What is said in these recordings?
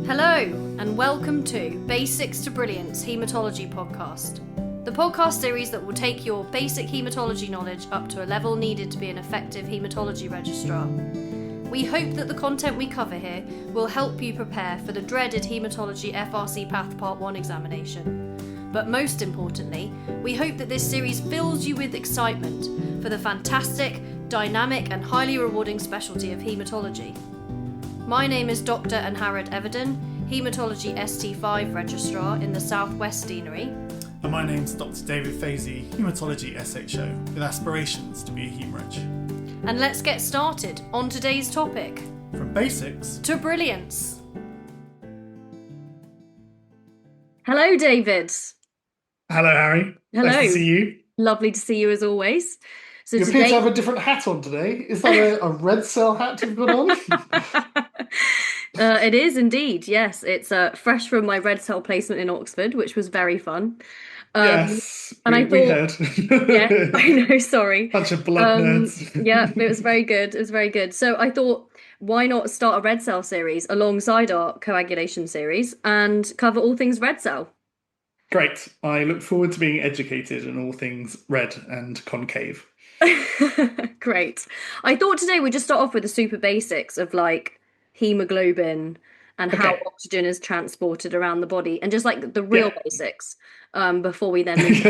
Hello, and welcome to Basics to Brilliance Haematology Podcast, the podcast series that will take your basic haematology knowledge up to a level needed to be an effective haematology registrar. We hope that the content we cover here will help you prepare for the dreaded Haematology FRC Path Part 1 examination. But most importantly, we hope that this series fills you with excitement for the fantastic, dynamic and highly rewarding specialty of haematology. My name is Dr. Anharad Everden, Haematology ST5 Registrar in the Southwest Deanery. And my name's Dr. David Fazy, Haematology SHO, with aspirations to be a haemareg. And let's get started on today's topic. From basics to brilliance. Hello, David. Hello, Harry. Hello. Nice to see you. Lovely to see you as always. So you appear to have a different hat on today. Is that a red cell hat you've got on? It is indeed, yes. It's fresh from my red cell placement in Oxford, which was very fun. Yes, and we heard. Yeah, I know, sorry. Bunch of blood nerds. Yeah, it was very good. It was very good. So I thought, why not start a red cell series alongside our coagulation series and cover all things red cell? Great. I look forward to being educated in all things red and concave. Great. I thought today we'd just start off with the super basics of like hemoglobin and how oxygen is transported around the body and just like the real basics before we then move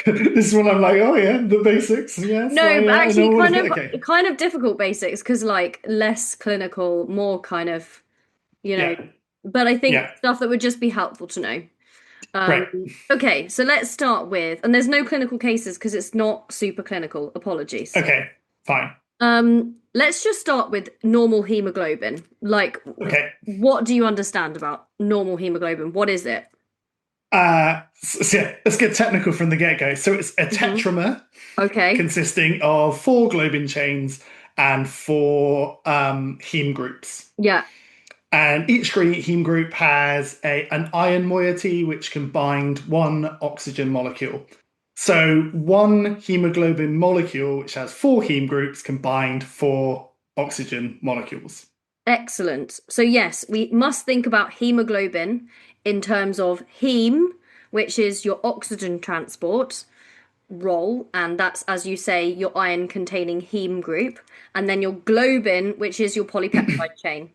This is when I'm like, oh yeah, the basics. Yes, no, but actually kind of difficult basics because like less clinical, more kind of, but I think stuff that would just be helpful to know. Right. Okay, so let's start with, and there's no clinical cases because it's not super clinical. Apologies. Okay, fine. Let's just start with normal hemoglobin. Like, what do you understand about normal hemoglobin? What is it? Let's get technical from the get-go. So it's a tetramer, consisting of 4 globin chains and 4 heme groups. Yeah. And each heme group has an ion moiety, which can bind 1 oxygen molecule. So 1 hemoglobin molecule, which has 4 heme groups, can bind 4 oxygen molecules. Excellent. So yes, we must think about hemoglobin in terms of heme, which is your oxygen transport role, and that's, as you say, your ion-containing heme group, and then your globin, which is your polypeptide chain.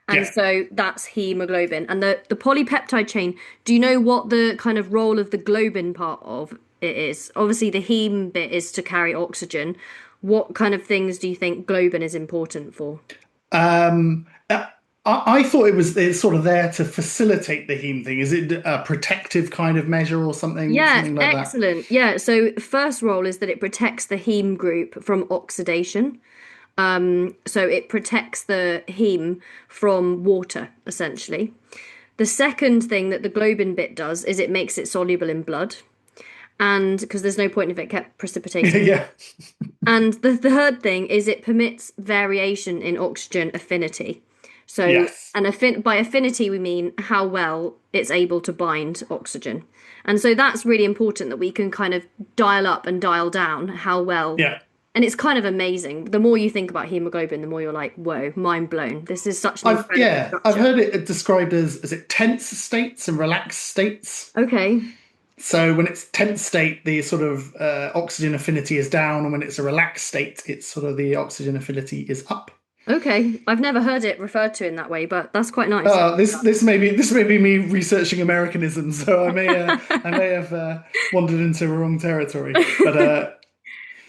And so that's hemoglobin. And the polypeptide chain, do you know what the kind of role of the globin part of it is? Obviously, the heme bit is to carry oxygen. What kind of things do you think globin is important for? I thought it's sort of there to facilitate the heme thing. Is it a protective kind of measure or something? Yeah, something like excellent. Yeah, so first role is that it protects the heme group from oxidation. So it protects the heme from water, essentially. The second thing that the globin bit does is it makes it soluble in blood. And because there's no point if it kept precipitating. Yeah. And the third thing is it permits variation in oxygen affinity. So, by affinity, we mean how well it's able to bind oxygen. And so that's really important that we can kind of dial up and dial down how well. Yeah. And it's kind of amazing. The more you think about hemoglobin, the more you're like, whoa, mind blown. This is such an incredible structure. I've heard it described as tense states and relaxed states. Okay. So when it's tense state, the sort of oxygen affinity is down, and when it's a relaxed state, it's sort of the oxygen affinity is up. Okay, I've never heard it referred to in that way, but that's quite nice. This may be me researching Americanism, so I may have wandered into wrong territory. But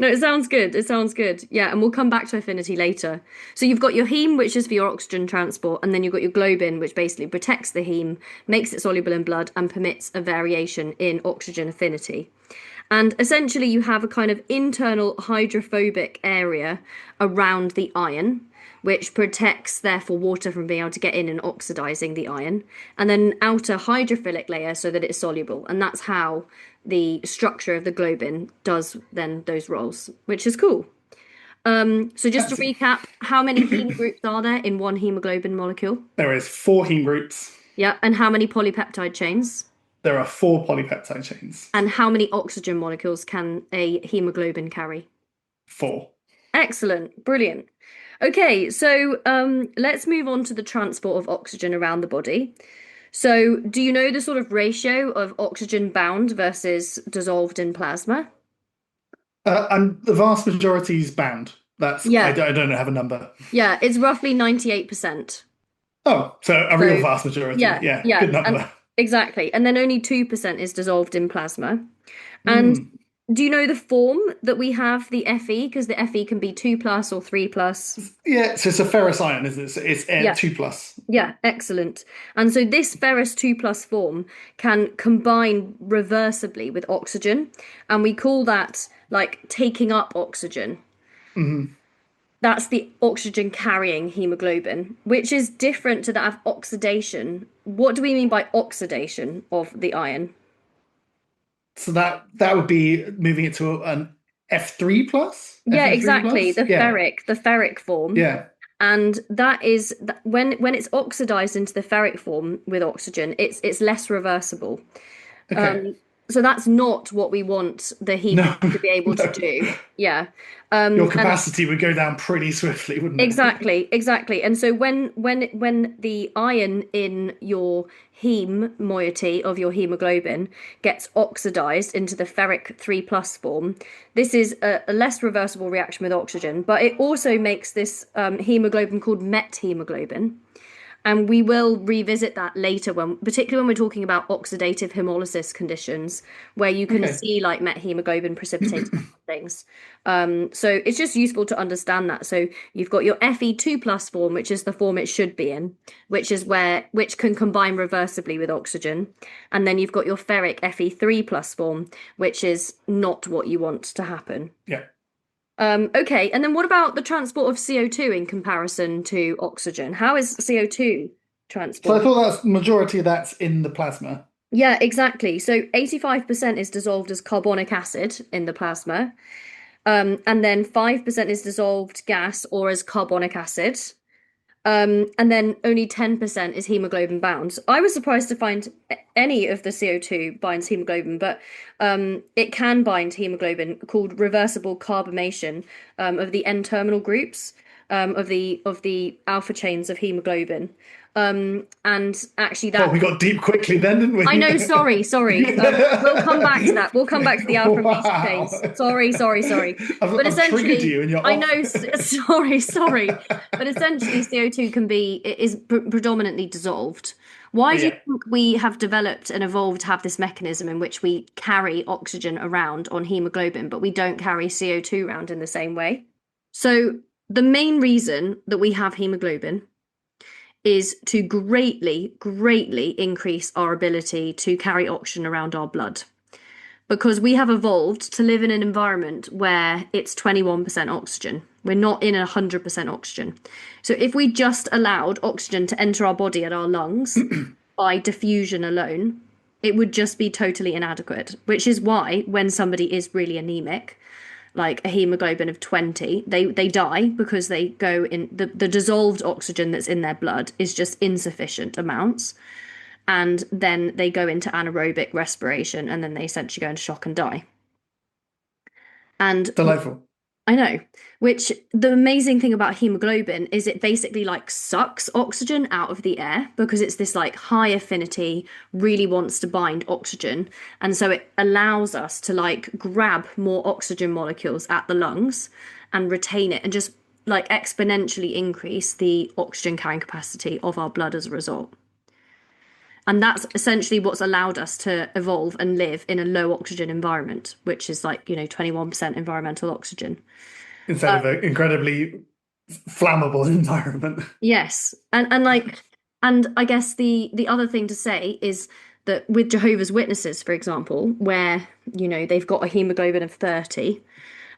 no, it sounds good. It sounds good. Yeah, and we'll come back to affinity later. So you've got your heme, which is for your oxygen transport, and then you've got your globin, which basically protects the heme, makes it soluble in blood, and permits a variation in oxygen affinity. And essentially you have a kind of internal hydrophobic area around the ion, which protects, therefore, water from being able to get in and oxidizing the ion, and then an outer hydrophilic layer so that it's soluble. And that's how the structure of the globin does then those roles, which is cool. So just to recap, how many heme groups are there in one hemoglobin molecule? There is 4 heme groups. Yeah, and how many polypeptide chains? There are 4 polypeptide chains. And how many oxygen molecules can a hemoglobin carry? 4. Excellent, brilliant. Okay, so let's move on to the transport of oxygen around the body. So, do you know the sort of ratio of oxygen bound versus dissolved in plasma? And the vast majority is bound. Yeah, I don't have a number. yeah, it's roughly 98%. Oh, so a real So, vast majority. yeah, Yeah, yeah, good and number. exactly. And then only 2% is dissolved in plasma. And Hmm. do you know the form that we have the Fe? Because the Fe can be 2 plus or 3 plus. Yeah, so it's a ferrous ion, isn't it? So it's Yeah, 2 plus. yeah, excellent. And so this ferrous 2 plus form can combine reversibly with oxygen, and we call that like taking up oxygen. Hmm. That's the oxygen carrying hemoglobin, which is different to that of oxidation. What do we mean by oxidation of the iron? So that would be moving it to an F3 plus, Yeah, FO3 exactly. plus. Yeah, The ferric form. yeah. And that is when it's oxidized into the ferric form with oxygen, it's less reversible. Okay. So that's not what we want the heme No, to be able to no. do. Yeah. Your And capacity would go down pretty swiftly, wouldn't it? exactly, exactly. And so when the iron in your heme moiety of your hemoglobin gets oxidized into the ferric 3 plus form, this is a less reversible reaction with oxygen, but it also makes this hemoglobin called methemoglobin. And we will revisit that later when, particularly when we're talking about oxidative hemolysis conditions, where you can Okay. see like methemoglobin precipitating things. So it's just useful to understand that. So you've got your Fe2 plus form, which is the form it should be in, which can combine reversibly with oxygen. And then you've got your ferric Fe3 plus form, which is not what you want to happen. Yeah. Okay, and then what about the transport of CO2 in comparison to oxygen? How is CO2 So I transported? thought that's majority of that's in the plasma. Yeah, exactly. So 85% is dissolved as carbonic acid in the plasma, and then 5% is dissolved gas or as carbonic acid. And then only 10% is hemoglobin bound. I was surprised to find any of the CO2 binds hemoglobin, but it can bind hemoglobin called reversible carbamation of the N-terminal groups of the alpha chains of hemoglobin. And actually Well, that we got deep quickly then, didn't I we? know, sorry. We'll come back to that. We'll come back to the alpha and beta Wow. chains. Sorry. But I've triggered essentially, you and you're I off. know, sorry. But essentially, CO2 is predominantly dissolved. Why do you Yeah. think we have developed and evolved to have this mechanism in which we carry oxygen around on hemoglobin, but we don't carry CO2 around in the same way? So, the main reason that we have hemoglobin is to greatly increase our ability to carry oxygen around our blood. Because we have evolved to live in an environment where it's 21% oxygen. We're not in 100% oxygen. So if we just allowed oxygen to enter our body at our lungs by diffusion alone, it would just be totally inadequate, which is why when somebody is really anemic, like a hemoglobin of 20, they die because they go in the dissolved oxygen that's in their blood is just insufficient amounts, and then they go into anaerobic respiration and then they essentially go into shock and die. And Delightful. I know, which the amazing thing about hemoglobin is it basically like sucks oxygen out of the air because it's this like high affinity, really wants to bind oxygen. And so it allows us to like grab more oxygen molecules at the lungs and retain it and just like exponentially increase the oxygen carrying capacity of our blood as a result. And that's essentially what's allowed us to evolve and live in a low oxygen environment, which is like, 21% environmental oxygen. Instead of an incredibly flammable environment. Yes. And I guess the other thing to say is that with Jehovah's Witnesses, for example, where, they've got a hemoglobin of 30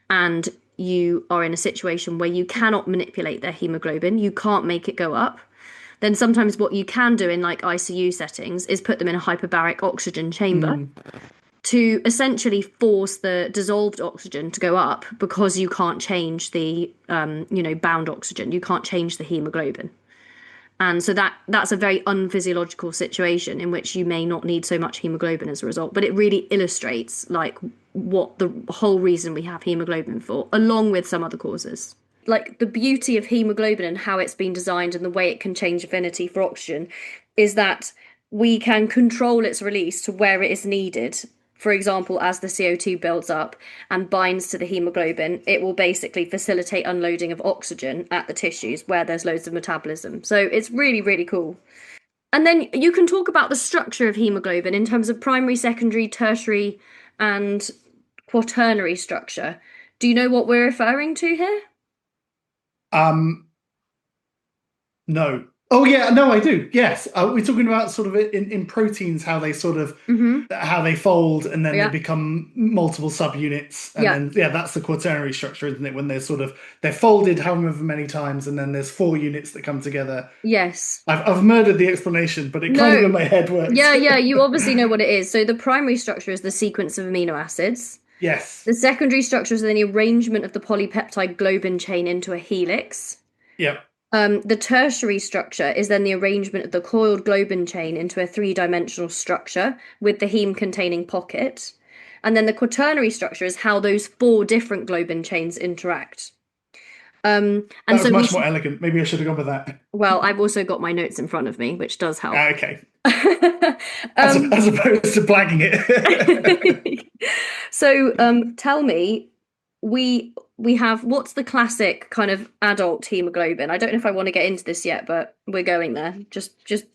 and you are in a situation where you cannot manipulate their hemoglobin, you can't make it go up, then sometimes what you can do in like ICU settings is put them in a hyperbaric oxygen chamber Mm. to essentially force the dissolved oxygen to go up because you can't change the bound oxygen. You can't change the hemoglobin. And so that's a very unphysiological situation in which you may not need so much hemoglobin as a result. But it really illustrates like what the whole reason we have hemoglobin for, along with some other causes. like the beauty of hemoglobin and how it's been designed and the way it can change affinity for oxygen is that we can control its release to where it is needed. For example, as the CO2 builds up and binds to the hemoglobin, it will basically facilitate unloading of oxygen at the tissues where there's loads of metabolism. So it's really, really cool. And then you can talk about the structure of hemoglobin in terms of primary, secondary, tertiary, and quaternary structure. Do you know what we're referring to here? Um, no. Oh yeah, no, I do. Yes, we're talking about sort of in proteins how they sort of how they fold and then they Yeah. become multiple subunits, and Yeah. then yeah, that's the quaternary structure, isn't it? When they're folded however many times, and then there's four units that come together. Yes. I've murdered the explanation, but it kind of in No. my head works. Yeah, yeah, you obviously know what it is. So the primary structure is the sequence of amino acids. Yes. The secondary structure is then the arrangement of the polypeptide globin chain into a helix. Yep. The tertiary structure is then the arrangement of the coiled globin chain into a three-dimensional structure with the heme containing pocket. And then the quaternary structure is how those four different globin chains interact. And That was so we much more should, elegant. Maybe I should have gone with that. well, I've also got my notes in front of me, which does help. Okay. um, As opposed to blagging it. so tell me, we have what's the classic kind of adult hemoglobin? I don't know if I want to get into this yet, but we're going there. Just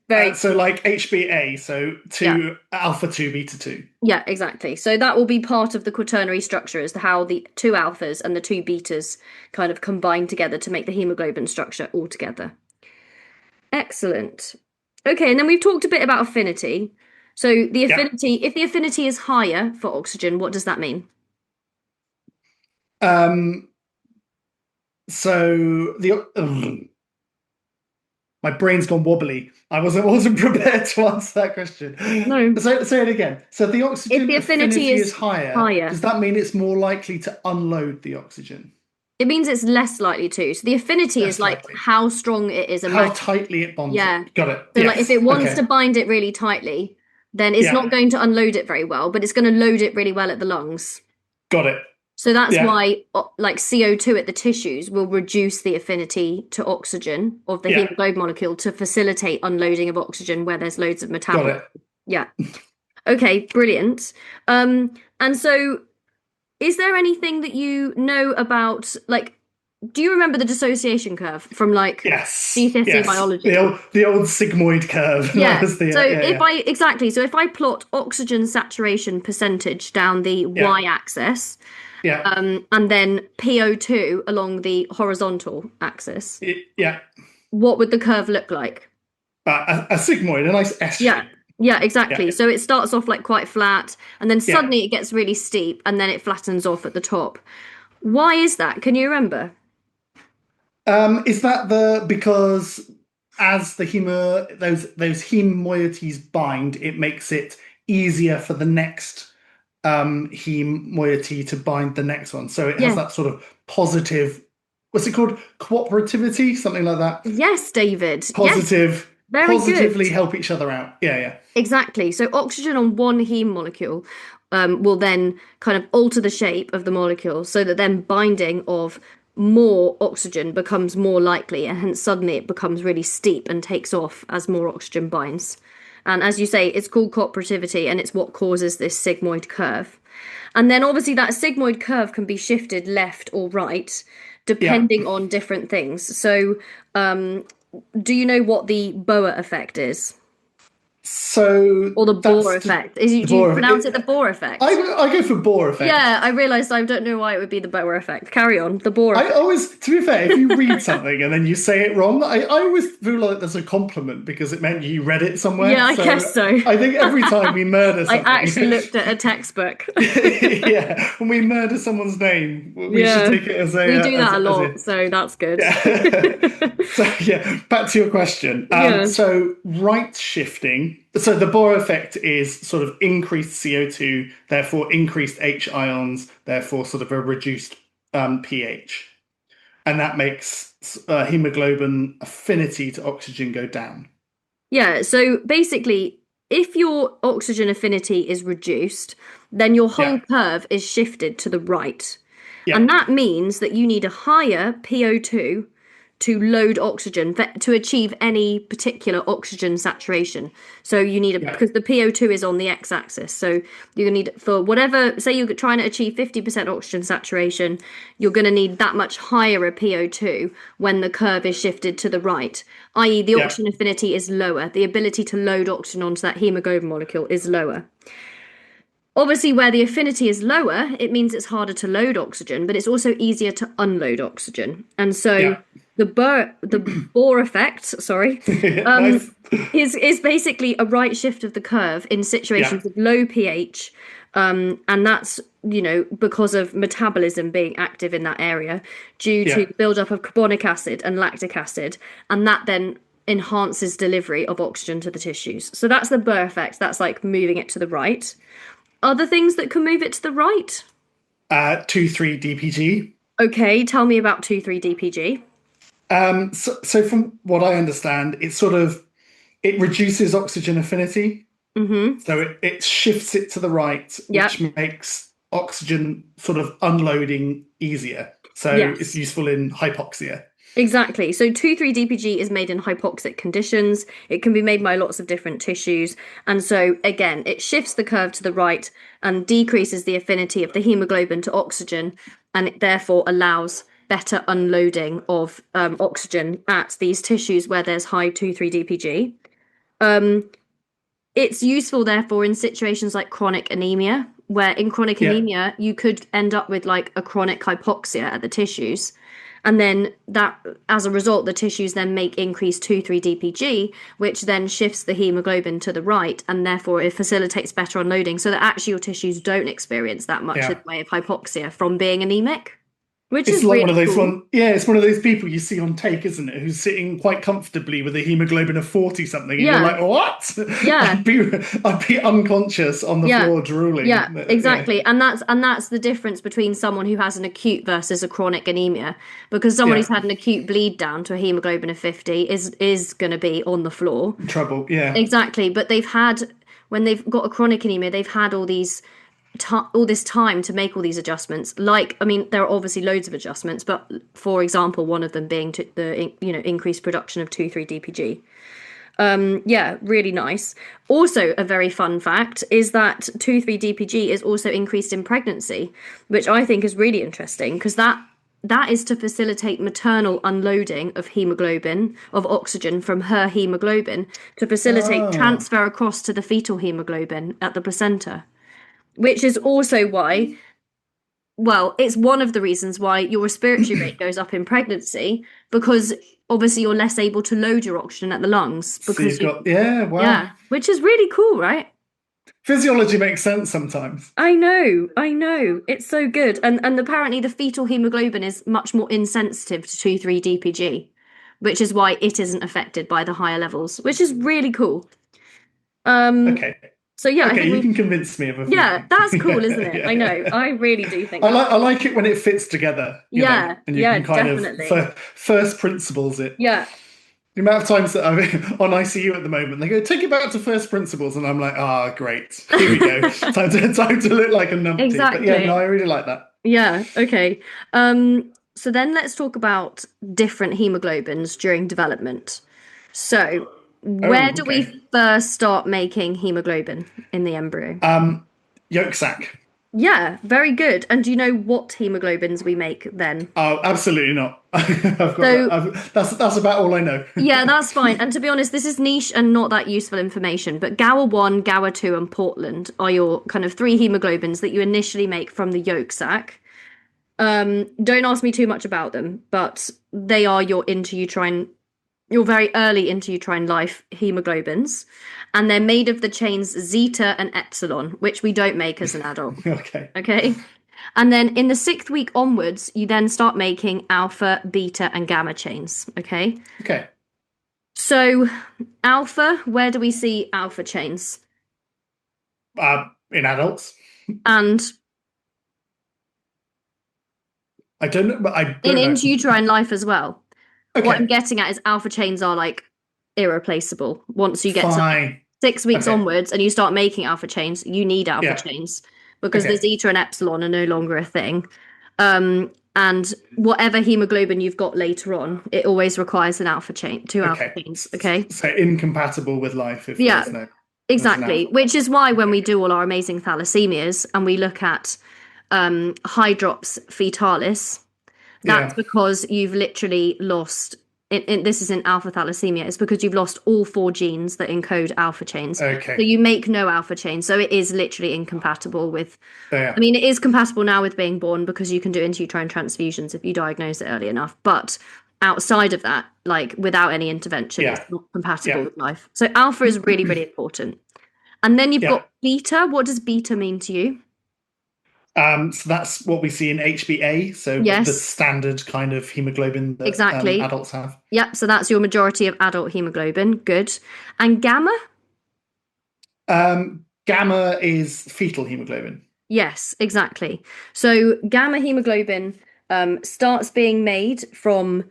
very So like HbA, so yeah. alpha 2 beta 2. Yeah, exactly. So that will be part of the quaternary structure as to how the two alphas and the two betas kind of combine together to make the hemoglobin structure all together. Excellent. Okay, and then we've talked a bit about affinity. So the Yeah. affinity, if the affinity is higher for oxygen, what does that mean? Um, so my brain's gone wobbly. I wasn't prepared to answer that question. No. So say it again. So the If oxygen the affinity affinity is is higher. higher, Does that mean it's more likely to unload the oxygen? it means it's less likely to. So the affinity is Less like likely. how strong it is a How match. tightly it bonds Yeah. it. Got it. So like if Yes. it wants to Okay. bind it really tightly, then it's Yeah. not going to unload it very well, but it's going to load it really well at the lungs. Got it. So that's Yeah. why like CO2 at the tissues will reduce the affinity to oxygen of the Yeah. hemoglobin molecule to facilitate unloading of oxygen where there's loads of Got metabolism. it. Yeah. Okay, brilliant. And so is there anything that you know about like do you remember the dissociation curve from like Yes. GCSE Yes. biology? The old sigmoid curve. That Yeah. was the So yeah, if yeah. if I plot oxygen saturation percentage down the Yeah. y-axis, Yeah. and then PO2 along the horizontal axis, Yeah. what would the curve look like? A sigmoid, a nice S Yeah. shape. Yeah, Yeah. exactly. So it starts off like quite flat, and then Yeah. suddenly it gets really steep, and then it flattens off at the top. Why is that? Can you remember? Is that because as the those heme moieties bind, it makes it easier for the next heme moiety to bind the next one. So it has Yeah. that sort of positive, what's it called? Cooperativity, something like that. Yes, David. Yes, Positive, very good. positively help each other out. Yeah, yeah. Exactly. So oxygen on one heme molecule will then kind of alter the shape of the molecule so that then binding of more oxygen becomes more likely, and hence suddenly it becomes really steep and takes off as more oxygen binds. And as you say, it's called cooperativity, and it's what causes this sigmoid curve. And then obviously that sigmoid curve can be shifted left or right Yeah. depending on different things. So, do you know what the Boer effect is? So Or the that's Bohr effect? Do the you Bohr. pronounce it the Bohr effect? I go for Bohr effect. Yeah, I realised I don't know why it would be the Bohr effect. Carry on, the Bohr I effect. always, to be fair, if you read something and then you say it wrong, I always feel like that's a compliment because it meant you read it somewhere. Yeah, I guess so. I think every time we murder I something, actually looked at a textbook. yeah, when we murder someone's name, we should Yeah, take it as we do that a as lot, so that's good. yeah. So yeah, back to your question. Yeah. So right shifting. So the Bohr effect is sort of increased CO2, therefore increased H ions, therefore sort of a reduced pH, and that makes hemoglobin affinity to oxygen go down. Yeah, so basically, if your oxygen affinity is reduced, then your whole Yeah. curve is shifted to the right. Yeah. And that means that you need a higher PO2 to load oxygen to achieve any particular oxygen saturation. So you need Yeah. because the PO2 is on the x-axis. So you're going to need for whatever, say you're trying to achieve 50% oxygen saturation, you're going to need that much higher a PO2 when the curve is shifted to the right, i.e. the Yeah. oxygen affinity is lower. The ability to load oxygen onto that hemoglobin molecule is lower. Obviously, where the affinity is lower, it means it's harder to load oxygen, but it's also easier to unload oxygen. And so Yeah. the Bohr effect, sorry, Nice. is basically a right shift of the curve in Yeah. situations of low pH, and that's because of metabolism being active in that area due to Yeah. the buildup of carbonic acid and lactic acid, and that then enhances delivery of oxygen to the tissues. So that's the Bohr effect. That's like moving it to the right. Other things that can move it to the right? 2,3-DPG. Okay, tell me about 2,3-DPG. So from what I understand, it reduces oxygen affinity. Mm-hmm. So it shifts it to the right, Yep. which makes oxygen sort of unloading easier. So it's Yes. useful in hypoxia. Exactly. So 2,3-DPG is made in hypoxic conditions. It can be made by lots of different tissues. And so, again, it shifts the curve to the right and decreases the affinity of the hemoglobin to oxygen, and it therefore allows better unloading of oxygen at these tissues where there's high 2,3-DPG. It's useful, therefore, in situations like chronic anemia, where in chronic Yeah. anemia, you could end up with like a chronic hypoxia at the tissues. And then that, as a result, the tissues then make increased 2,3-DPG, which then shifts the hemoglobin to the right, and therefore it facilitates better unloading so that actually your tissues don't experience that much in Yeah. the way of hypoxia from being anemic, which It's is like one really of those cool. one. Yeah, it's one of those people you see on take, isn't it? Who's sitting quite comfortably with a hemoglobin of 40 something, and you're Yeah, like, what? yeah. I'd be unconscious on the Yeah. floor drooling. Yeah, Yeah. exactly. And that's the difference between someone who has an acute versus a chronic anemia. Because someone Yeah. who's had an acute bleed down to a hemoglobin of 50 is going to be on the floor. Trouble. Yeah. Exactly, but they've had when they've got a chronic anemia, they've had all this time to make all these adjustments. Like, I mean, there are obviously loads of adjustments, but for example, one of them being to the increased production of 2,3-DPG. Yeah, really nice. Also, a very fun fact is that 2,3-DPG is also increased in pregnancy, which I think is really interesting because that is to facilitate maternal unloading of hemoglobin, of oxygen from her hemoglobin, to facilitate Oh, transfer across to the fetal hemoglobin at the placenta, which is also why, well, it's one of the reasons why your respiratory rate goes up in pregnancy because obviously you're less able to load your oxygen at the lungs so because you've you, got, yeah, wow. yeah, which is really cool, right? Physiology makes sense sometimes. I know. It's so good. And apparently the fetal hemoglobin is much more insensitive to 2,3-DPG, which is why it isn't affected by the higher levels, which is really cool. Um, Okay. so yeah, I Okay, think you we've can convince me of a few yeah, things. that's cool, isn't Yeah, it? I know. yeah. I really do think I that's like I like it when it fits together, yeah, and you yeah, can kind of definitely. first principles it. Yeah. The amount of times that I'm on ICU at the moment, they go, take it back to first principles, and I'm like, ah, great, here we go. Time to look like a numpty. But yeah, no, I Exactly. really like that. Yeah, okay. So then let's talk about different hemoglobins during development. So, Oh, where do we okay. first start making hemoglobin in the embryo? Um, Yolk sac. Yeah, very good. And do you know what hemoglobins we make then? Oh, absolutely not. I've got that. So, That's about all I know. yeah, that's fine. And to be honest, this is niche and not that useful information. But Gower 1, Gower 2, and Portland are your kind of three hemoglobins that you initially make from the yolk sac. Don't ask me too much about them, but they are your very early intrauterine life hemoglobins, and they're made of the chains zeta and epsilon, which we don't make as an adult. Okay. Okay. And then in the sixth week onwards, you then start making alpha, beta, and gamma chains. Okay. Okay. So, alpha, where do we see alpha chains? In adults, And I don't know, but I in don't know. intrauterine life as well. What I'm Okay. getting at is alpha chains are like irreplaceable. Once you get to like Fine. 6 weeks Okay. onwards and you start making alpha chains, you need alpha Yeah. chains because the Okay. zeta and epsilon are no longer a thing. And whatever hemoglobin you've got later on, it always requires an alpha chain, two alpha Okay. chains. Okay. So incompatible with life if Yeah, there's no exactly. alpha. Which is why when we Okay. do all our amazing thalassemias and we look at hydrops fetalis, that's Yeah. because you've literally lost. This is in alpha thalassemia. It's because you've lost all 4 genes that encode alpha chains. So Okay. you make no alpha chains. So it is literally incompatible with. So I yeah. mean, it is compatible now with being born because you can do intrauterine transfusions if you diagnose it early enough. But outside of that, like without any intervention, it's Yeah. not compatible Yeah. with life. So alpha is really, really important. And then you've Yeah. got beta. What does beta mean to you? So that's what we see in HbA, so the Yes, standard kind of hemoglobin that exactly. adults have. Yep, so that's your majority of adult hemoglobin. Good. And gamma? Gamma is fetal hemoglobin. Yes, exactly. So gamma hemoglobin starts being made from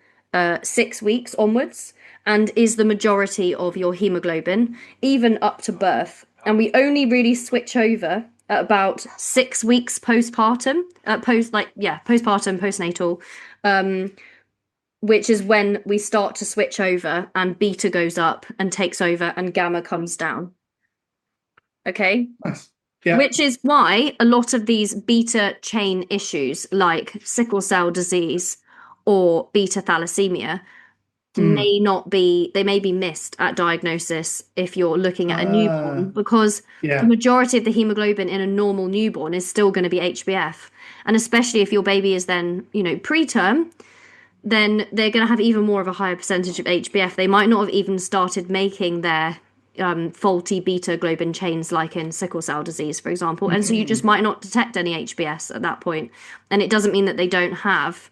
6 weeks onwards and is the majority of your hemoglobin, even up to birth. And we only really switch over at about 6 weeks postpartum, postpartum, postnatal, which is when we start to switch over and beta goes up and takes over and gamma comes down. Okay. Nice. Yeah. Which is why a lot of these beta chain issues, like sickle cell disease or beta thalassemia, Mm. they may be missed at diagnosis if you're looking at a newborn, because the Yeah. majority of the hemoglobin in a normal newborn is still going to be HbF. And especially if your baby is then, preterm, then they're going to have even more of a higher percentage of HbF. They might not have even started making their faulty beta globin chains like in sickle cell disease, for example. And so you just might not detect any HbS at that point. And it doesn't mean that they don't have,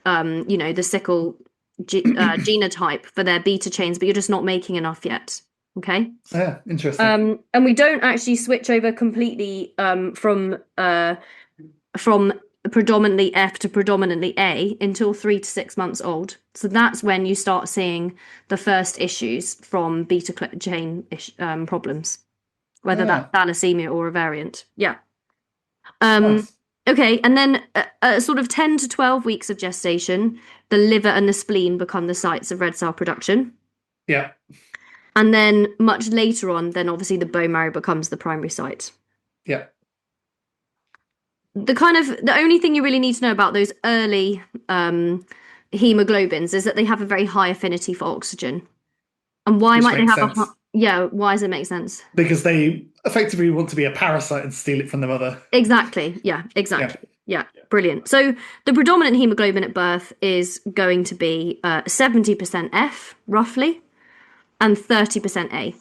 the sickle genotype for their beta chains, but you're just not making enough yet. Okay. Yeah. Interesting. And we don't actually switch over completely from predominantly F to predominantly A until 3 to 6 months old. So that's when you start seeing the first issues from beta chain problems, whether that's thalassemia or a variant. Yeah. Nice. Okay, and then sort of 10 to 12 weeks of gestation, the liver and the spleen become the sites of red cell production. Yeah. And then much later on, then obviously the bone marrow becomes the primary site. Yeah. The only thing you really need to know about those early hemoglobins is that they have a very high affinity for oxygen. And why Which might they makes have sense. why does it make sense? Because they effectively want to be a parasite and steal it from the mother. Exactly. Yeah, exactly. Yeah, brilliant. So the predominant hemoglobin at birth is going to be 70% F, roughly, and 30% A.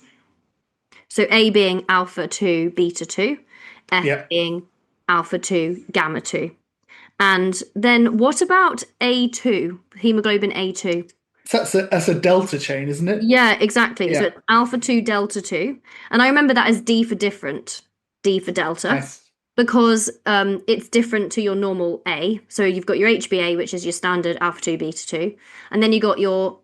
So A being alpha 2, beta 2, F being alpha 2, gamma 2. And then what about A2, hemoglobin A2? So that's a delta chain, isn't it? Yeah, exactly. So Yeah. it's alpha 2, delta 2. And I remember that as D for different, D for delta, Nice. because it's different to your normal A. So you've got your HbA, which is your standard alpha 2, beta 2. And then you've got your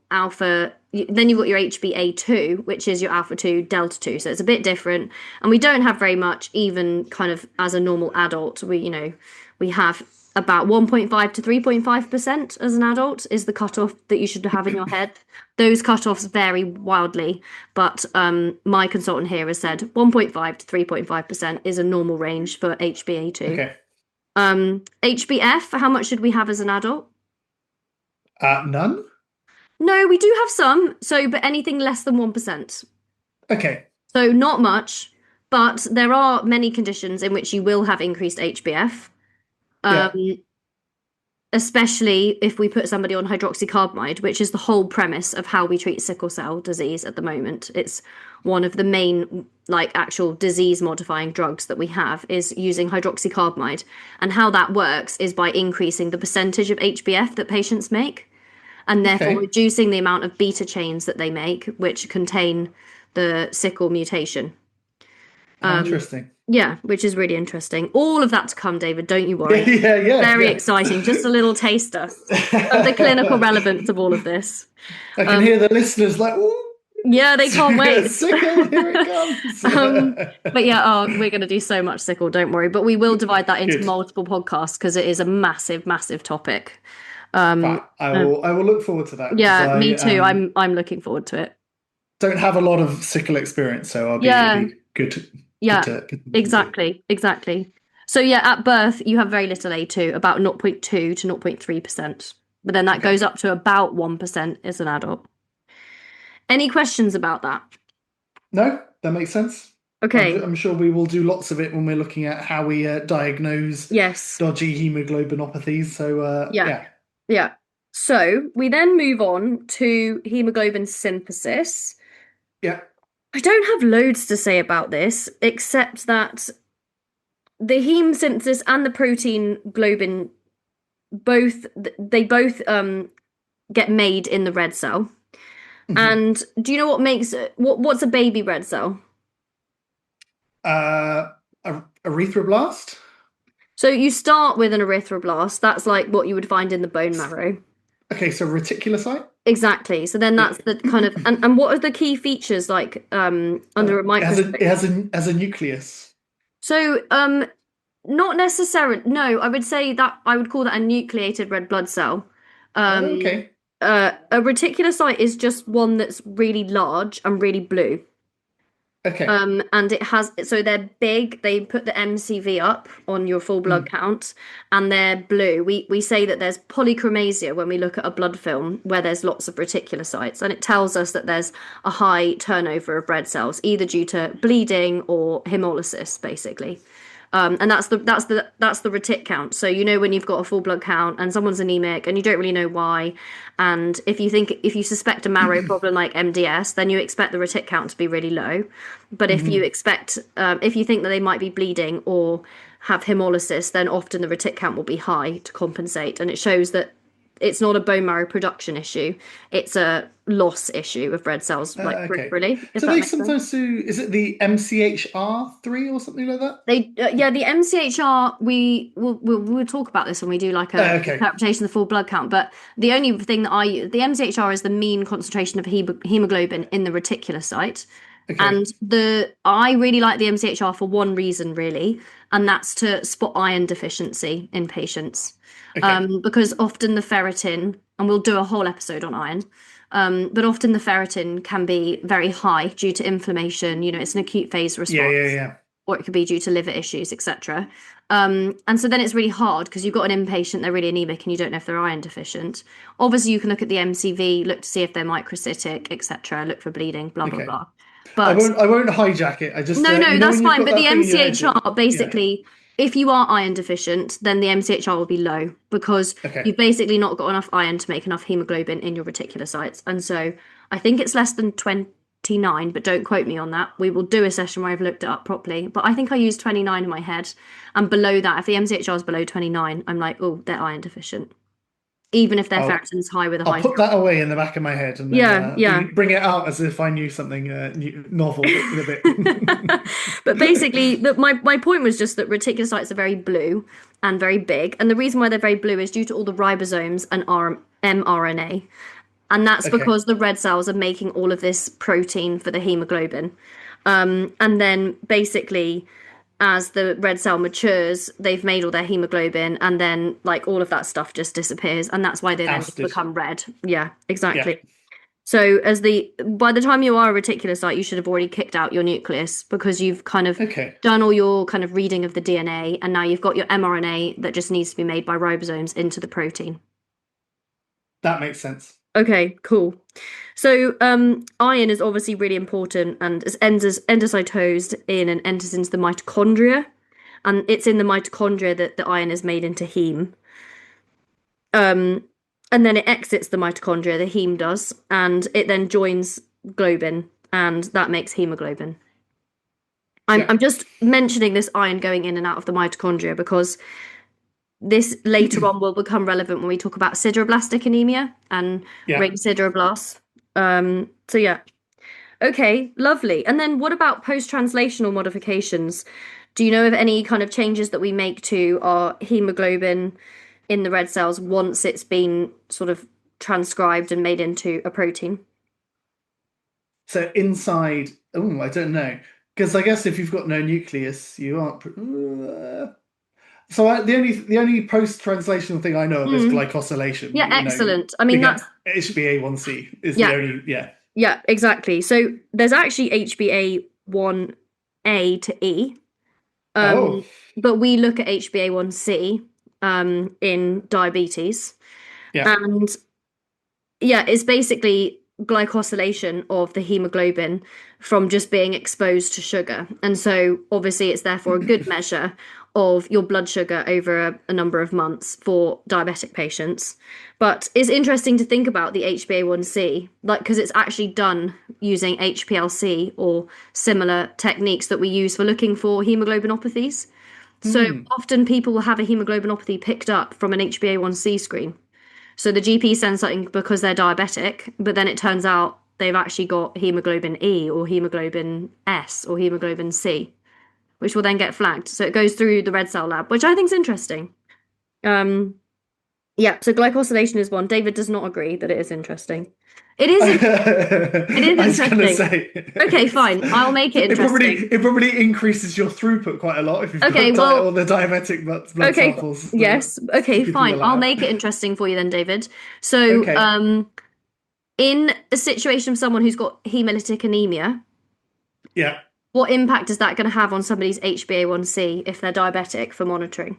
then you've got your HbA2, which is your alpha 2, delta 2. So it's a bit different. And we don't have very much, even kind of as a normal adult. We have about 1.5 to 3.5% as an adult is the cutoff that you should have in your head. Those cutoffs vary wildly, but my consultant here has said 1.5 to 3.5% is a normal range for HbA2. Okay. HbF, how much should we have as an adult? None? No, we do have some. But anything less than 1%. Okay. So not much, but there are many conditions in which you will have increased HbF. Especially if we put somebody on hydroxycarbamide, which is the whole premise of how we treat sickle cell disease at the moment. It's one of the main, actual disease modifying drugs that we have is using hydroxycarbamide. And how that works is by increasing the percentage of HbF that patients make, and therefore reducing the amount of beta chains that they make, which contain the sickle mutation. Interesting. Yeah, which is really interesting. All of that to come, David, don't you worry. Yeah. Very exciting. Just a little taster of the clinical relevance of all of this. I can hear the listeners like, ooh. Yeah, they can't wait. Sickle, here it comes. Um, but yeah, we're going to do so much sickle, don't worry. But we will divide that into Good. multiple podcasts because it is a massive, massive topic. Fine. Uh, I will look forward to that because yeah, me I too. I'm looking forward to it. don't have a lot of sickle experience, so it'll Yeah, be yeah, good to look into. exactly. So yeah, at birth you have very little A2, about 0.2 to 0.3%. But then that Okay. goes up to about 1% as an adult. Any questions about that? No, that makes sense. Okay. I'm sure we will do lots of it when we're looking at how we diagnose Yes. dodgy hemoglobinopathies. So Yeah. yeah, Yeah. So we then move on to hemoglobin synthesis. yeah. I don't have loads to say about this, except that the heme synthesis and the protein globin both they both get made in the red cell. Mhm. And do you know what makes what's a baby red cell? Uh, erythroblast. So you start with an erythroblast. That's like what you would find in the bone marrow. Okay, so reticulocyte. Exactly. So then Yeah. that's the kind of and what are the key features like under a It microscope? has a nucleus. So not necessarily. No, I would say that I would call that a nucleated red blood cell. Oh, Um, okay. a reticulocyte is just one that's really large and really blue. Okay. And it has, so they're big. They put the MCV up on your full blood Mm. count, and they're blue. We say that there's polychromasia when we look at a blood film where there's lots of reticulocytes, and it tells us that there's a high turnover of red cells, either due to bleeding or hemolysis, basically. And that's the retic count. So you know when you've got a full blood count and someone's anemic and you don't really know why, and if you suspect a marrow problem like MDS, then you expect the retic count to be really low. But Mhm. if you think that they might be bleeding or have hemolysis, then often the retic count will be high to compensate, and it shows that it's not a bone marrow production issue; it's a loss issue of red cells, like Okay. peripherally, if So that they makes sense. sometimes do, is it the MCHR3 or something like that? Yeah, the MCHR, we'll talk about this when we do like a Okay. interpretation of the full blood count. But the only thing that I use, the MCHR is the mean concentration of hemoglobin in the reticulocyte. Okay. And I really like the MCHR for one reason, really, and that's to spot iron deficiency in patients. Okay. Because often the ferritin, and we'll do a whole episode on iron, but often the ferritin can be very high due to inflammation. You know, it's an acute phase Yeah, yeah, response, yeah. or it could be due to liver issues, etc. And so then it's really hard because you've got an inpatient, they're really anemic, and you don't know if they're iron deficient. Obviously, you can look at the MCV, look to see if they're microcytic, etc., look for bleeding, blah, blah, Okay. blah. But I won't hijack it. I just no, no, that's when you've fine. got But the that thing in your head, MCHR, yeah. basically, if you are iron deficient, then the MCHR will be low because Okay. you've basically not got enough iron to make enough hemoglobin in your reticulocytes. And so I think it's less than 29, but don't quote me on that. We will do a session where I've looked it up properly. But I think I used 29 in my head. And below that, if the MCHR is below 29, I'm like, oh, they're iron deficient. Even if their I'll ferritin's high with a I'll high put ferritin. that away in the back of my head and then Yeah, yeah. bring it out as if I knew something novel in a bit. But basically, my point was just that reticulocytes are very blue and very big, and the reason why they're very blue is due to all the ribosomes and mRNA, and that's Okay. because the red cells are making all of this protein for the hemoglobin, and then basically, as the red cell matures, they've made all their hemoglobin, and then like all of that stuff just disappears, and that's why they then just Ousted. become red. Yeah, Yeah. exactly. So by the time you are a reticulocyte, you should have already kicked out your nucleus because you've kind of Okay. done all your kind of reading of the DNA, and now you've got your mRNA that just needs to be made by ribosomes into the protein. That makes sense. Okay, cool. So iron is obviously really important and is endocytosed in and enters into the mitochondria, and it's in the mitochondria that the iron is made into heme. Um, and then it exits the mitochondria, the heme does, and it then joins globin, and that makes hemoglobin. I'm Yeah. I'm just mentioning this iron going in and out of the mitochondria because this later on will become relevant when we talk about sideroblastic anemia and Yeah. ring sideroblasts. So yeah. Okay, lovely. And then what about post-translational modifications? Do you know of any kind of changes that we make to our hemoglobin in the red cells once it's been sort of transcribed and made into a protein? So inside, oh, I don't know. Because I guess if you've got no nucleus, you aren't. So the only post-translational thing I know of is Mm. glycosylation. Yeah, You know, excellent. I we mean, get that's, HbA1c is the yeah, only, yeah. yeah, exactly. So there's actually HbA1a to E, Oh, but we look at HbA1c in diabetes. yeah. And yeah, it's basically glycosylation of the hemoglobin from just being exposed to sugar. And so obviously it's therefore a good measure of your blood sugar over a number of months for diabetic patients. But it's interesting to think about the HbA1c, like because it's actually done using HPLC or similar techniques that we use for looking for hemoglobinopathies. So Hmm. often people will have a hemoglobinopathy picked up from an HbA1c screen. So the GP sends something because they're diabetic, but then it turns out they've actually got hemoglobin E or hemoglobin S or hemoglobin C, which will then get flagged. So it goes through the red cell lab, which I think is interesting. Um, yeah, so glycosylation is one. David does not agree that it is interesting. It is interesting. It is I was gonna interesting. say Okay, fine. I'll make it it probably interesting. it probably increases your throughput quite a lot if you've Okay, got well, all the diabetic blood okay, samples yes. Okay, sticking through the fine. I'll lab. make it interesting for you then, David. So, Okay. in a situation of someone who's got hemolytic anemia, Yeah. what impact is that going to have on somebody's HbA1c if they're diabetic for monitoring?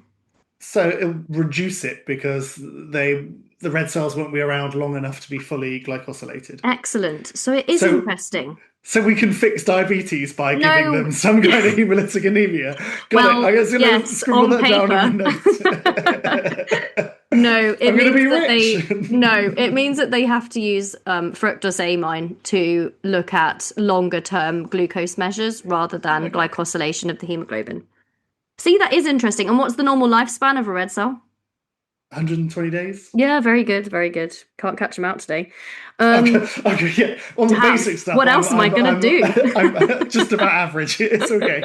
So it'll reduce it because the red cells won't be around long enough to be fully glycosylated. Excellent. So it is So interesting. so we can fix diabetes by giving No, them some kind of hemolytic anemia. Got it. well, I'm just gonna yes, scribble on that down in my paper. notes. No, it I'm gonna means be that rich. it means that they have to use fructosamine to look at longer term glucose measures rather than Okay. glycosylation of the hemoglobin. See, that is interesting. And what's the normal lifespan of a red cell? 120 days. Yeah, very good, very good. Can't catch them out today. Okay, Um, okay, yeah. On the damn, basic stuff, what else am I gonna do? I'm just about average. It's okay.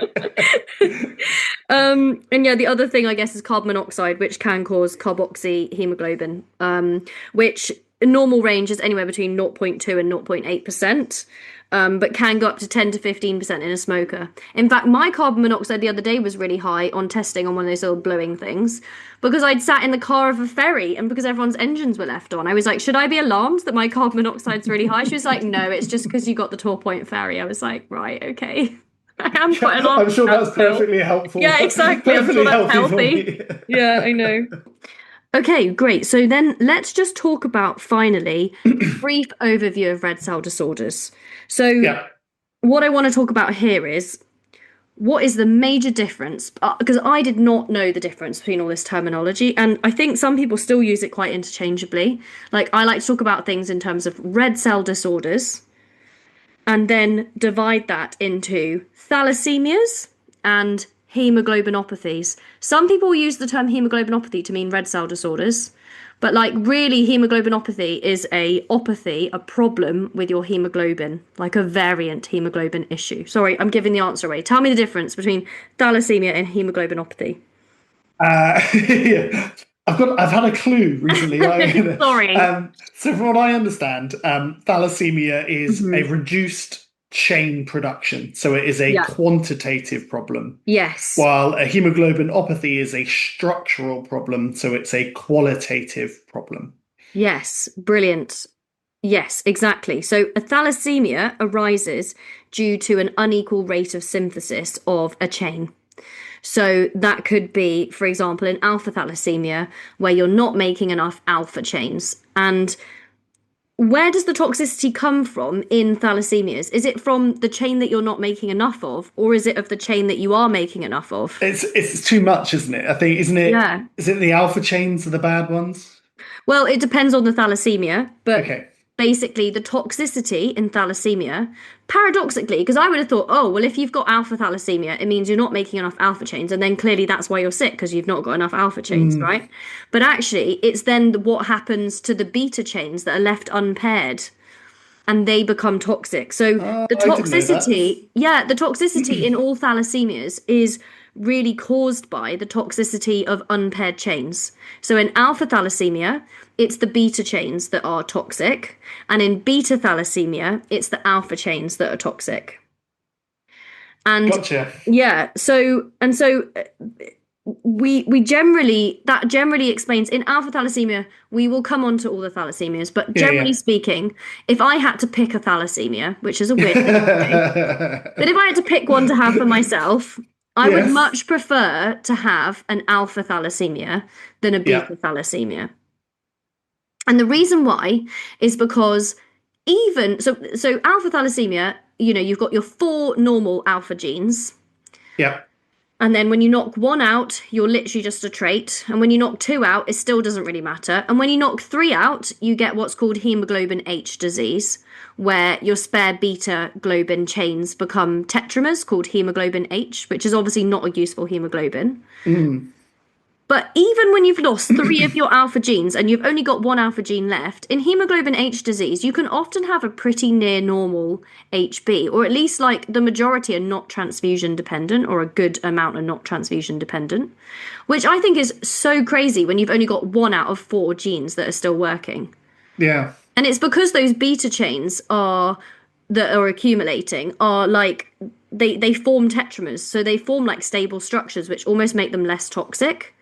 And yeah, the other thing I guess is carbon monoxide, which can cause carboxyhemoglobin, which normal range is anywhere between 0.2 and 0.8%, but can go up to 10 to 15% in a smoker. In fact, my carbon monoxide the other day was really high on testing on one of those little blowing things because I'd sat in the car of a ferry and because everyone's engines were left on. I was like, should I be alarmed that my carbon monoxide's really high? She was like, no, it's just because you got the Tor Point ferry. I was like, right, okay. I am quite Yeah, alarmed I'm sure now that's still. perfectly helpful, Yeah, exactly. I'm sure perfectly that's healthy for healthy. me. Yeah, I know. Okay, great. So then let's just talk about finally a brief overview of red cell disorders. So Yeah. what I want to talk about here is what is the major difference? Because I did not know the difference between all this terminology, and I think some people still use it quite interchangeably. Like I like to talk about things in terms of red cell disorders, and then divide that into thalassemias and hemoglobinopathies. Some people use the term hemoglobinopathy to mean red cell disorders, but like really hemoglobinopathy is a opathy, a problem with your hemoglobin, like a variant hemoglobin issue. Sorry, I'm giving the answer away. Tell me the difference between thalassemia and hemoglobinopathy. Yeah. I've had a clue recently. Sorry. So from what I understand, thalassemia is a Hmm. reduced chain production. So it is a Yeah. quantitative problem, Yes. while a hemoglobinopathy is a structural problem. So it's a qualitative problem. Yes. Brilliant. Yes, exactly. So a thalassemia arises due to an unequal rate of synthesis of a chain. So that could be, for example, in alpha thalassemia, where you're not making enough alpha chains. And where does the toxicity come from in thalassemias? Is it from the chain that you're not making enough of, or is it of the chain that you are making enough of? It's too much, isn't it? I think, isn't it? Yeah. Is it the alpha chains are the bad ones? Well, it depends on the thalassemia, but Okay. basically the toxicity in thalassemia, paradoxically, because I would have thought, oh, well, if you've got alpha thalassemia, it means you're not making enough alpha chains, and then clearly that's why you're sick because you've not got enough alpha chains, Mm. right? But actually, it's then what happens to the beta chains that are left unpaired and they become toxic. So Oh, the I didn't know that. toxicity, yeah, the toxicity in all thalassemias is really caused by the toxicity of unpaired chains. So in alpha thalassemia, it's the beta chains that are toxic, and in beta thalassemia, it's the alpha chains that are toxic. And Gotcha. yeah, so we generally, that generally explains, in alpha thalassemia, we will come on to all the thalassemias, but generally Yeah, speaking, if I had to pick a thalassemia, which is a weird thing to say, but yeah. if I had to pick one to have for myself, I would Yes. much prefer to have an alpha thalassemia than a Yeah. beta thalassemia. And the reason why is because so alpha thalassemia, you've got your four normal alpha genes. Yeah. And then when you knock one out, you're literally just a trait. And when you knock two out, it still doesn't really matter. And when you knock three out, you get what's called hemoglobin H disease, where your spare beta globin chains become tetramers called hemoglobin H, which is obviously not a useful hemoglobin. Mm. But even when you've lost three of your alpha genes and you've only got one alpha gene left, in hemoglobin H disease, you can often have a pretty near normal HB, or at least like the majority are not transfusion dependent, or a good amount are not transfusion dependent, which I think is so crazy when you've only got one out of four genes that are still working. Yeah. And it's because those beta chains are that are accumulating are like they form tetramers, so they form like stable structures which almost make them less toxic.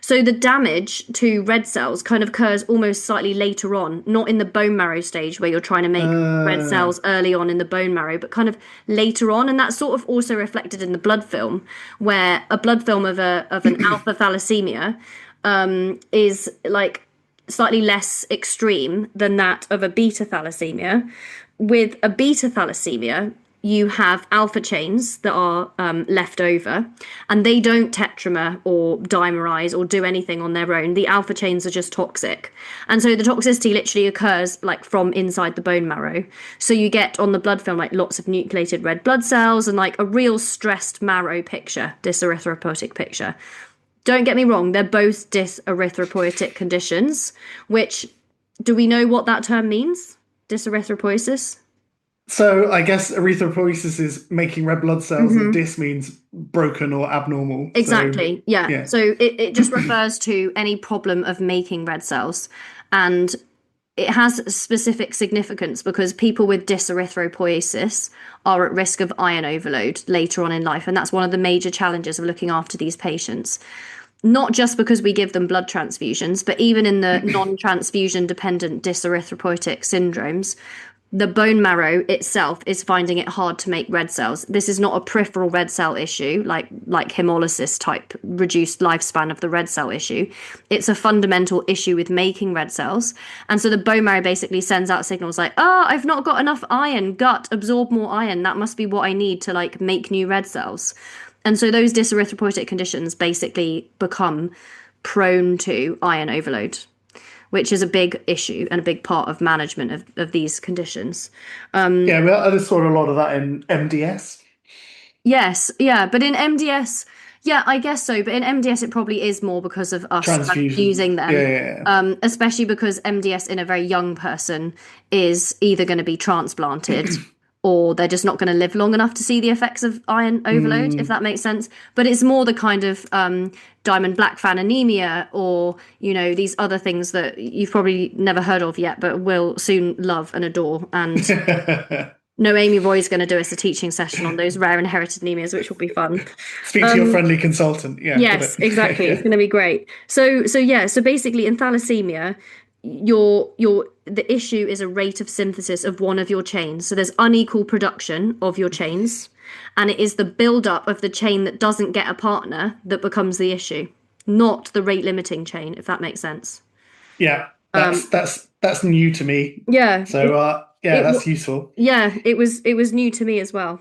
So the damage to red cells kind of occurs almost slightly later on, not in the bone marrow stage where you're trying to make red Uh, cells early on in the bone marrow, but kind of later on. And that's sort of also reflected in the blood film, where a blood film of an alpha thalassemia is like slightly less extreme than that of a beta thalassemia. With a beta thalassemia, you have alpha chains that are left over, and they don't tetramer or dimerize or do anything on their own. The alpha chains are just toxic. And so the toxicity literally occurs like from inside the bone marrow. So you get on the blood film like lots of nucleated red blood cells and like a real stressed marrow picture, dyserythropoietic picture. Don't get me wrong, they're both dyserythropoietic conditions, which, do we know what that term means? Dyserythropoiesis? so I guess erythropoiesis is making red blood cells, and Mm-hmm. dis means broken or abnormal. So Exactly. Yeah. yeah. So it just refers to any problem of making red cells. And it has specific significance because people with dyserythropoiesis are at risk of iron overload later on in life. And that's one of the major challenges of looking after these patients. Not just because we give them blood transfusions, but even in the non-transfusion dependent dyserythropoietic syndromes, the bone marrow itself is finding it hard to make red cells. This is not a peripheral red cell issue, like hemolysis type reduced lifespan of the red cell issue. It's a fundamental issue with making red cells. And so the bone marrow basically sends out signals like, oh, I've not got enough iron, gut, absorb more iron. That must be what I need to like make new red cells. And so those dyserythropoietic conditions basically become prone to iron overload, which is a big issue and a big part of management of these conditions. Yeah, well, I just saw a lot of that in MDS. Yes, yeah, but in MDS, yeah, I guess so. But in MDS, it probably is more because of us Transfusions. using Yeah, them, yeah, especially because MDS in a very young person is either going to be transplanted or they're just not going to live long enough to see the effects of iron yeah. overload, if that makes sense. But it's more the kind of diamond blackfan anemia or, these other things that you've probably never heard of yet, but will soon love and adore. And no, Amy Roy's going to do us a teaching session on those rare inherited anemias, which will be fun. Speak to your friendly consultant. Yeah, got Yes, exactly. It's it. going to be great. So basically in thalassemia, the issue is a rate of synthesis of one of your chains. So there's unequal production of your chains, and it is the buildup of the chain that doesn't get a partner that becomes the issue, not the rate limiting chain, if that makes sense. Yeah, that's new to me. Yeah, So yeah, it that's useful. yeah, it was new to me as well.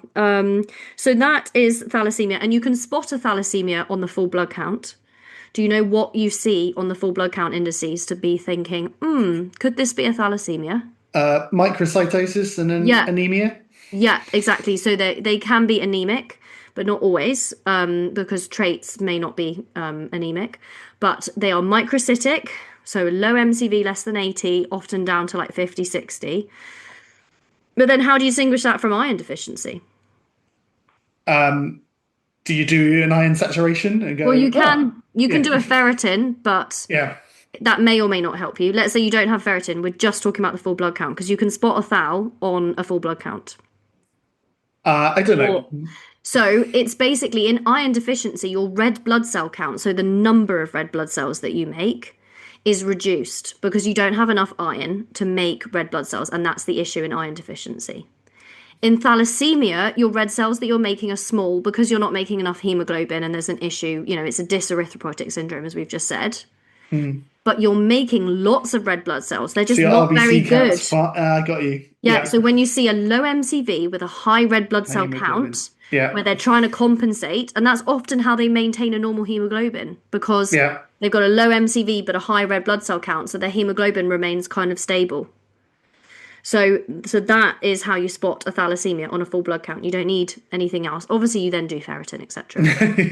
So that is thalassemia, and you can spot a thalassemia on the full blood count. Do you know what you see on the full blood count indices to be thinking, could this be a thalassemia? Microcytosis and Yeah, anemia. yeah, exactly. So they can be anemic, but not always, because traits may not be anemic. But they are microcytic, so low MCV less than 80, often down to like 50, 60. But then how do you distinguish that from iron deficiency? do you do an iron saturation and Well, go, oh, you can yeah, do a ferritin, but yeah. that may or may not help you. Let's say you don't have ferritin. We're just talking about the full blood count because you can spot a thal on a full blood count. I don't Or know. so it's basically in iron deficiency, your red blood cell count, so the number of red blood cells that you make, is reduced because you don't have enough iron to make red blood cells, and that's the issue in iron deficiency. In thalassemia, your red cells that you're making are small because you're not making enough hemoglobin, and there's an issue. It's a dyserythropoietic syndrome, as we've just said. Hmm. But you're making lots of red blood cells. They're So just your not very RBC good. count's fine. I got you. Yeah, Yeah. so when you see a low MCV with a high red blood cell Hemoglobin. count, Yeah. where they're trying to compensate, and that's often how they maintain a normal hemoglobin because Yeah. they've got a low MCV but a high red blood cell count, so their hemoglobin remains kind of stable. So that is how you spot a thalassemia on a full blood count. You don't need anything else. Obviously, you then do ferritin, etc.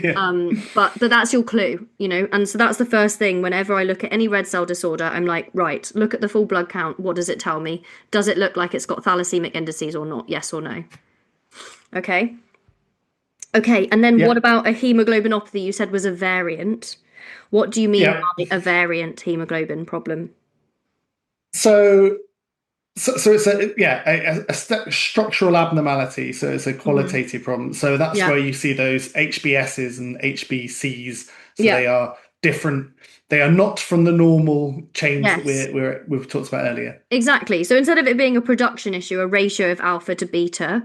Yeah. But that's your clue. And so that's the first thing. Whenever I look at any red cell disorder, I'm like, right, look at the full blood count. What does it tell me? Does it look like it's got thalassemic indices or not? Yes or no? Okay. Okay. And then what Yeah. about a hemoglobinopathy? You said was a variant. What do you mean Yeah. by a variant hemoglobin problem? So so it's a structural abnormality. So it's a Hmm. qualitative problem. So that's Yeah. where you see those HBSs and HBCs. So Yeah. they are different. They are not from the normal chains that Yes. we've talked about earlier. Exactly. So instead of it being a production issue, a ratio of alpha to beta,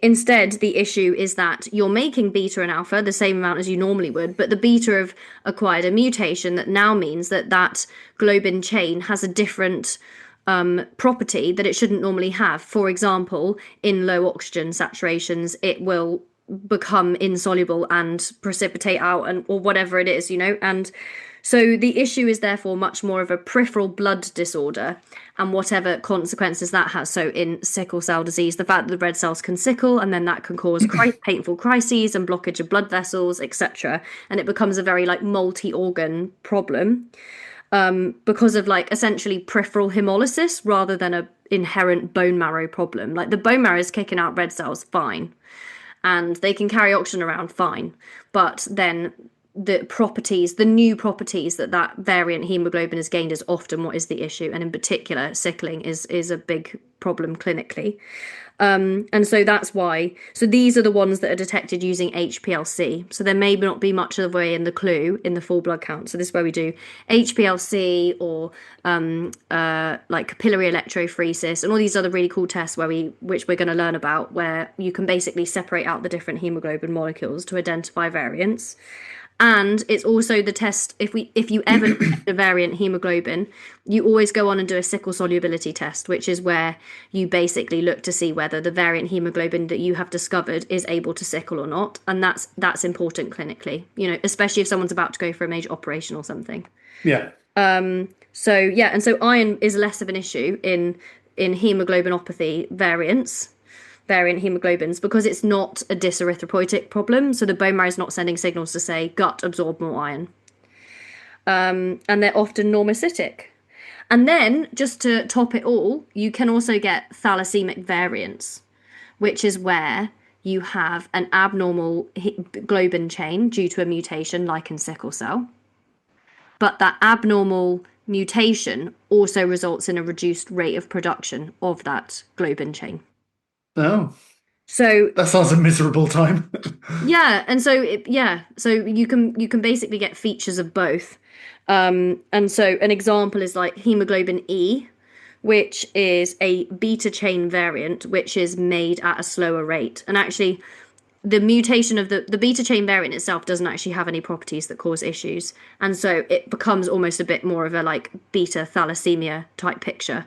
instead the issue is that you're making beta and alpha the same amount as you normally would, but the beta have acquired a mutation that now means that that globin chain has a different property that it shouldn't normally have. For example, in low oxygen saturations, it will become insoluble and precipitate out and or whatever it is. And so the issue is therefore much more of a peripheral blood disorder and whatever consequences that has. So in sickle cell disease, the fact that the red cells can sickle and then that can cause painful crises and blockage of blood vessels, etc. And it becomes a very like multi-organ problem because of like essentially peripheral hemolysis rather than a inherent bone marrow problem. Like the bone marrow is kicking out red cells fine and they can carry oxygen around fine, but then the new properties that variant hemoglobin has gained is often what is the issue, and in particular, sickling is a big problem clinically. And so that's why. So these are the ones that are detected using HPLC. So there may not be much of the way in the clue in the full blood count. So this is where we do HPLC or like capillary electrophoresis and all these other really cool tests which we're going to learn about, where you can basically separate out the different hemoglobin molecules to identify variants. And it's also the test if you ever detect a variant hemoglobin, you always go on and do a sickle solubility test, which is where you basically look to see whether the variant hemoglobin that you have discovered is able to sickle or not. And that's important clinically, especially if someone's about to go for a major operation or something. Yeah. So yeah, and so iron is less of an issue in hemoglobinopathy variant hemoglobins because it's not a dyserythropoietic problem. So the bone marrow is not sending signals to say gut absorb more iron. And they're often normocytic. And then just to top it all, you can also get thalassemic variants, which is where you have an abnormal globin chain due to a mutation like in sickle cell. But that abnormal mutation also results in a reduced rate of production of that globin chain. Oh, So that sounds a miserable time. yeah, and so you can basically get features of both. And so an example is like hemoglobin E, which is a beta chain variant, which is made at a slower rate. And actually, the mutation of the beta chain variant itself doesn't actually have any properties that cause issues. And so it becomes almost a bit more of a like beta thalassemia type picture,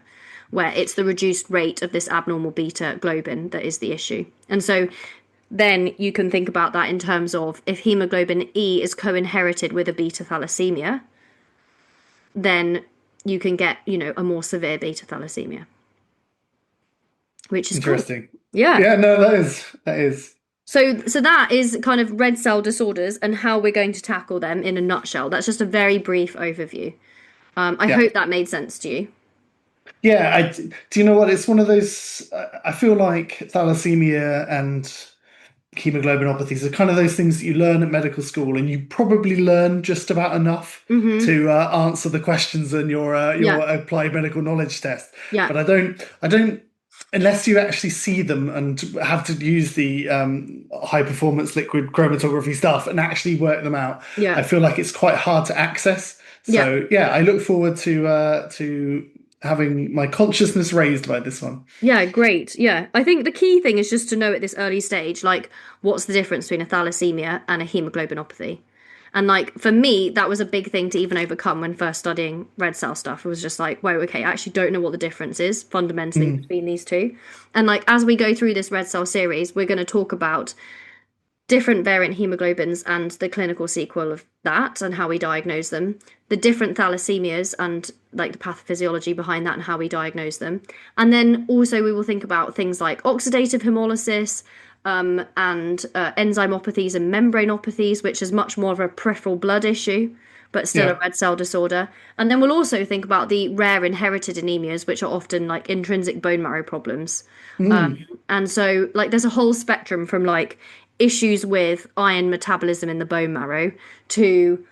where it's the reduced rate of this abnormal beta globin that is the issue. And so then you can think about that in terms of if hemoglobin E is co-inherited with a beta thalassemia, then you can get, a more severe beta thalassemia, which is cool. Interesting. Yeah. Yeah, no, that is. So that is kind of red cell disorders and how we're going to tackle them in a nutshell. That's just a very brief overview. I Yeah. hope that made sense to you. Yeah, do you know what? It's one of those. I feel like thalassemia and hemoglobinopathies are kind of those things that you learn at medical school, and you probably learn just about enough Mm-hmm. to answer the questions in Yeah. your applied medical knowledge test. Yeah. But I don't, unless you actually see them and have to use the high performance liquid chromatography stuff and actually work them out. Yeah. I feel like it's quite hard to access. Yeah. So yeah, I look forward to having my consciousness raised by this one. Yeah, great. Yeah. I think the key thing is just to know at this early stage, like, what's the difference between a thalassemia and a hemoglobinopathy? And like for me, that was a big thing to even overcome when first studying red cell stuff. It was just like, whoa, okay, I actually don't know what the difference is fundamentally Mm, between these two. And like as we go through this red cell series, we're going to talk about different variant hemoglobins and the clinical sequel of that and how we diagnose them, the different thalassemias and like the pathophysiology behind that and how we diagnose them. And then also we will think about things like oxidative hemolysis, and enzymopathies and membranopathies, which is much more of a peripheral blood issue, but still a yeah. red cell disorder. And then we'll also think about the rare inherited anemias, which are often like intrinsic bone marrow problems. Mm, And so, like, there's a whole spectrum from like issues with iron metabolism in the bone marrow to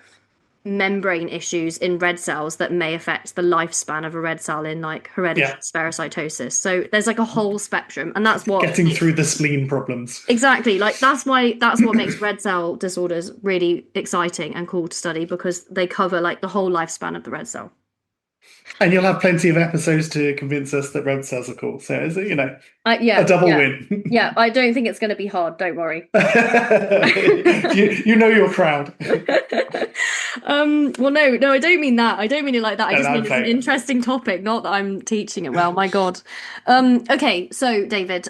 membrane issues in red cells that may affect the lifespan of a red cell in like hereditary yeah. spherocytosis. So there's like a whole spectrum, and that's what Getting makes through the spleen problems. exactly like that's what makes red cell disorders really exciting and cool to study because they cover like the whole lifespan of the red cell. And you'll have plenty of episodes to convince us that red cells are cool. So it's, a Yeah, double yeah, win. yeah. I don't think it's going to be hard. Don't worry. You know you're proud. Well, no, no, I don't mean that. I don't mean it like that. I And just I'm mean it's an playing. interesting topic, not that I'm teaching it well. My God. Okay, so David,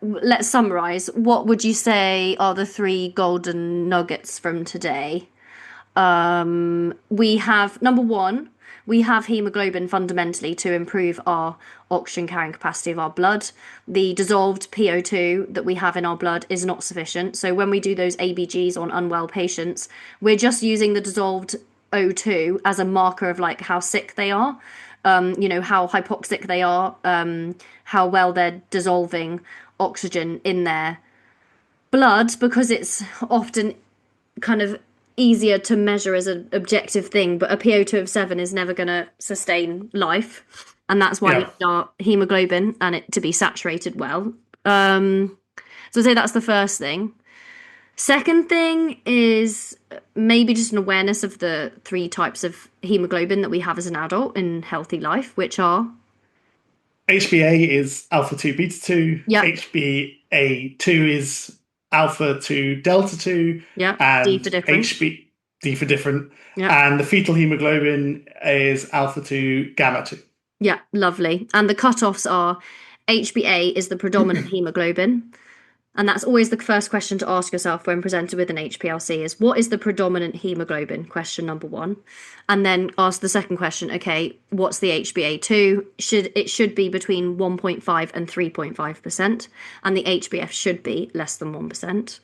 let's summarize. What would you say are the three golden nuggets from today? We have number one, we have hemoglobin fundamentally to improve our oxygen carrying capacity of our blood. The dissolved PO2 that we have in our blood is not sufficient. So when we do those ABGs on unwell patients, we're just using the dissolved O2 as a marker of like how sick they are, how hypoxic they are, how well they're dissolving oxygen in their blood, because it's often kind of easier to measure as an objective thing, but a PO2 of 7 is never going to sustain life. And that's why we Yeah. need our hemoglobin and it to be saturated well. So I'd say that's the first thing. Second thing is maybe just an awareness of the three types of hemoglobin that we have as an adult in healthy life, which are, HbA is alpha 2 beta 2. yeah, HbA2 is alpha 2 delta 2. yeah, D And for different. D for different. Yeah. And the fetal hemoglobin is alpha 2 gamma 2. Yeah, lovely. And the cutoffs are HbA is the predominant hemoglobin. And that's always the first question to ask yourself when presented with an HPLC is what is the predominant hemoglobin? Question number one. And then ask the second question, okay, what's the HbA2? It should be between 1.5 and 3.5%, and the HbF should be less than 1%.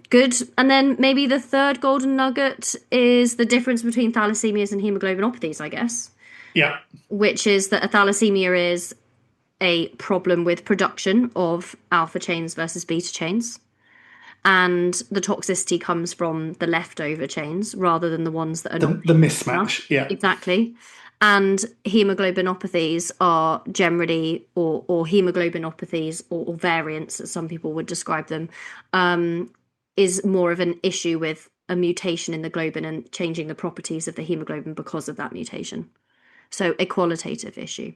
Good. And then maybe the third golden nugget is the difference between thalassemias and hemoglobinopathies, I guess, Yeah. which is that a thalassemia is a problem with production of alpha chains versus beta chains. And the toxicity comes from the leftover chains rather than the ones that are not The enough. mismatch. Yeah. Exactly. And hemoglobinopathies are generally, or hemoglobinopathies, or variants, as some people would describe them, is more of an issue with a mutation in the globin and changing the properties of the hemoglobin because of that mutation. So a qualitative issue.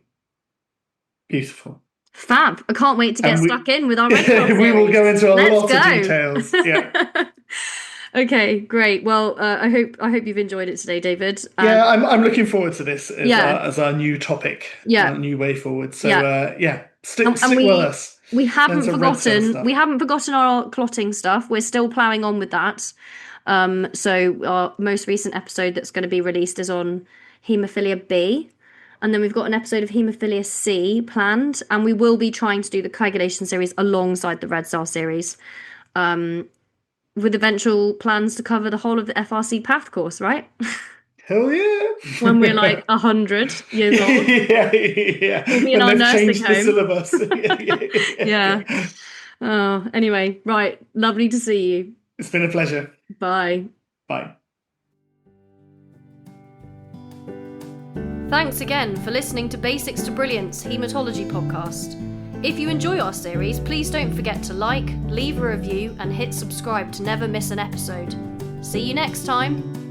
Beautiful. Fab. I can't wait to get And stuck in with our red cell we will series. go into a Let's lot go. of details. Yeah. Okay, great. Well, I hope you've enjoyed it today, David. Yeah, I'm looking forward to this Yeah, as our new topic, yeah, our new way forward. So yeah. yeah, And stick with us. we Loads haven't of red cell forgotten stuff. we haven't forgotten our clotting stuff. We're still ploughing on with that. So our most recent episode that's going to be released is on haemophilia B. And then we've got an episode of haemophilia C planned, and we will be trying to do the coagulation series alongside the red cell series, with eventual plans to cover the whole of the FRC path course, right? Hell yeah! When we're like 100 years old, Yeah, yeah. we'll be in When our they've nursing changed the home. syllabus. Yeah. Oh, anyway, right. Lovely to see you. It's been a pleasure. Bye. Bye. Thanks again for listening to Basics to Brilliance Haematology Podcast. If you enjoy our series, please don't forget to like, leave a review, and hit subscribe to never miss an episode. See you next time.